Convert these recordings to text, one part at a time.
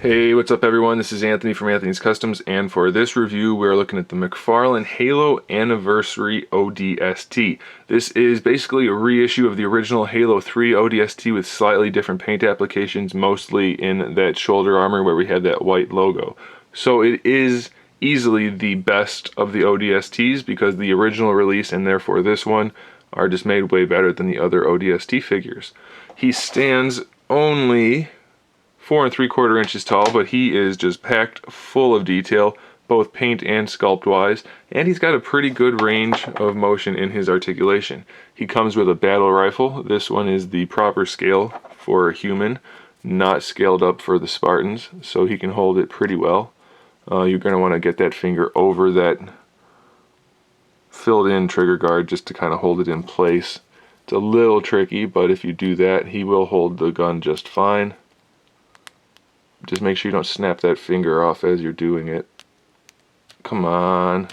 Hey, what's up everyone? This is Anthony from Anthony's Customs, and for this review we're looking at the McFarlane Halo Anniversary ODST. This is basically a reissue of the original Halo 3 ODST with slightly different paint applications, mostly in that shoulder armor where we had that white logo. So it is easily the best of the ODSTs because the original release and therefore this one are just made way better than the other ODST figures. He stands only 4 3/4 inches tall, but he is just packed full of detail, both paint and sculpt wise, and he's got a pretty good range of motion in his articulation. He comes with a battle rifle. This one is the proper scale for a human, not scaled up for the Spartans, so he can hold it pretty well. You're going to want to get that finger over that filled in trigger guard just to kind of hold it in place. It's a little tricky, but if you do that, he will hold the gun just fine. Just make sure you don't snap that finger off as you're doing it. Come on.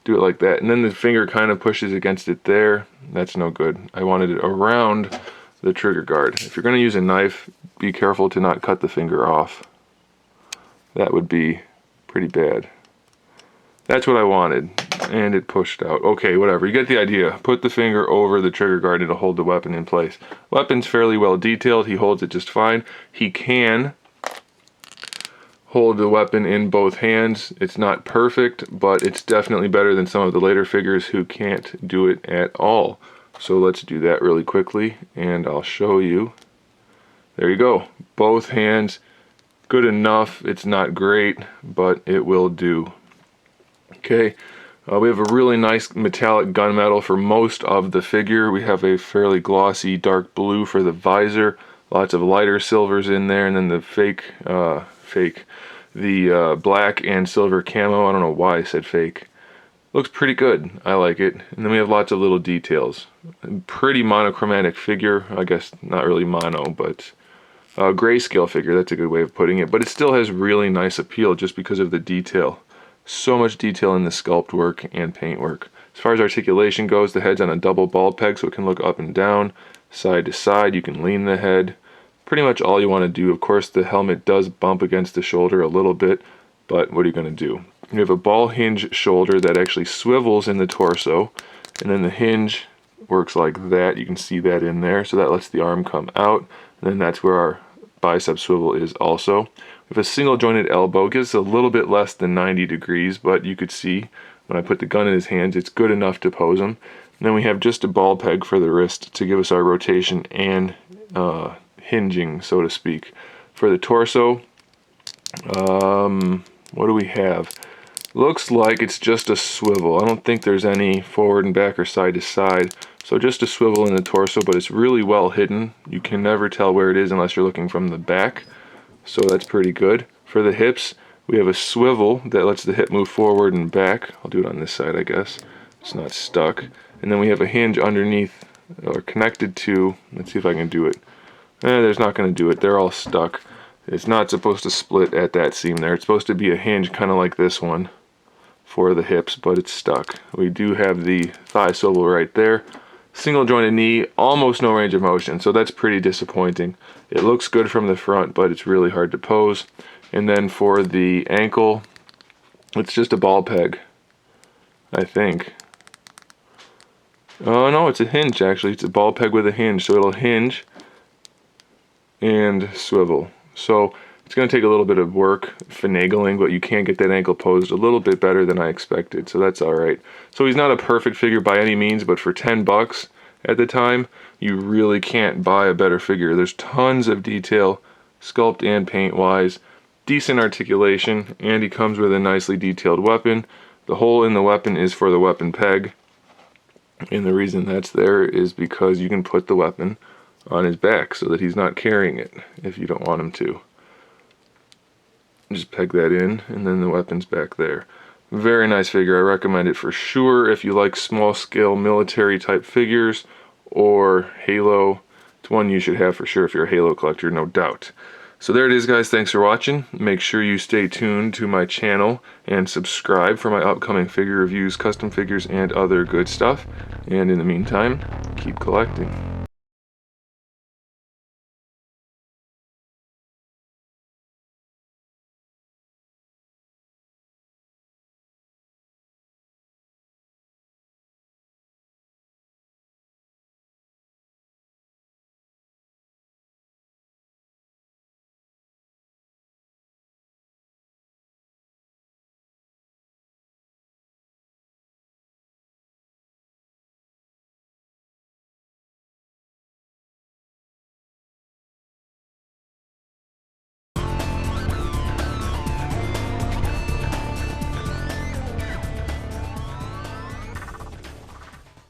Do it like that. And then the finger kind of pushes against it there. That's no good. I wanted it around the trigger guard. If you're going to use a knife, be careful to not cut the finger off. That would be pretty bad. That's what I wanted. And it pushed out. Okay, whatever. You get the idea. Put the finger over the trigger guard and it'll hold the weapon in place. Weapon's fairly well detailed. He holds it just fine. He can hold the weapon in both hands. It's not perfect, but it's definitely better than some of the later figures who can't do it at all. So let's do that really quickly and I'll show you. There you go. Both hands. Good enough. It's not great, but it will do. Okay. We have a really nice metallic gunmetal for most of the figure. We have a fairly glossy dark blue for the visor. Lots of lighter silvers in there, and then the black and silver camo. I don't know why I said fake. Looks pretty good. I like it. And then we have lots of little details. Pretty monochromatic figure. I guess not really mono, but grayscale figure. That's a good way of putting it. But it still has really nice appeal just because of the detail. So much detail in the sculpt work and paint work. As far as articulation goes, the head's on a double ball peg so it can look up and down, side to side. You can lean the head. Pretty much all you want to do. Of course, the helmet does bump against the shoulder a little bit, but what are you going to do? You have a ball hinge shoulder that actually swivels in the torso, and then the hinge works like that. You can see that in there, so that lets the arm come out, and then that's where our bicep swivel is also. We have a single jointed elbow. Gives a little bit less than 90 degrees, but you could see when I put the gun in his hands, it's good enough to pose him. And then we have just a ball peg for the wrist to give us our rotation and hinging, so to speak. For the torso, what do we have? Looks like it's just a swivel. I don't think there's any forward and back or side to side. So just a swivel in the torso, but it's really well hidden. You can never tell where it is unless you're looking from the back. So that's pretty good. For the hips, we have a swivel that lets the hip move forward and back. I'll do it on this side, I guess. It's not stuck. And then we have a hinge underneath, or connected to, let's see if I can do it. There's not going to do it. They're all stuck. It's not supposed to split at that seam there. It's supposed to be a hinge kind of like this one for the hips, but it's stuck. We do have the thigh swivel right there. Single jointed knee, almost no range of motion, so that's pretty disappointing. It looks good from the front, but it's really hard to pose. And then for the ankle, it's just a ball peg, I think. Oh no, it's a hinge actually. It's a ball peg with a hinge, so it'll hinge and swivel. So it's going to take a little bit of work, finagling, but you can get that ankle posed a little bit better than I expected, so that's alright. So he's not a perfect figure by any means, but for 10 bucks at the time, you really can't buy a better figure. There's tons of detail, sculpt and paint wise, decent articulation, and he comes with a nicely detailed weapon. The hole in the weapon is for the weapon peg, and the reason that's there is because you can put the weapon on his back so that he's not carrying it if you don't want him to. Just peg that in, and then the weapon's back there. Very nice figure. I recommend it for sure if you like small scale military type figures or Halo. It's one you should have for sure if you're a Halo collector, no doubt. So there it is, guys. Thanks for watching. Make sure you stay tuned to my channel and subscribe for my upcoming figure reviews, custom figures, and other good stuff. And in the meantime, keep collecting.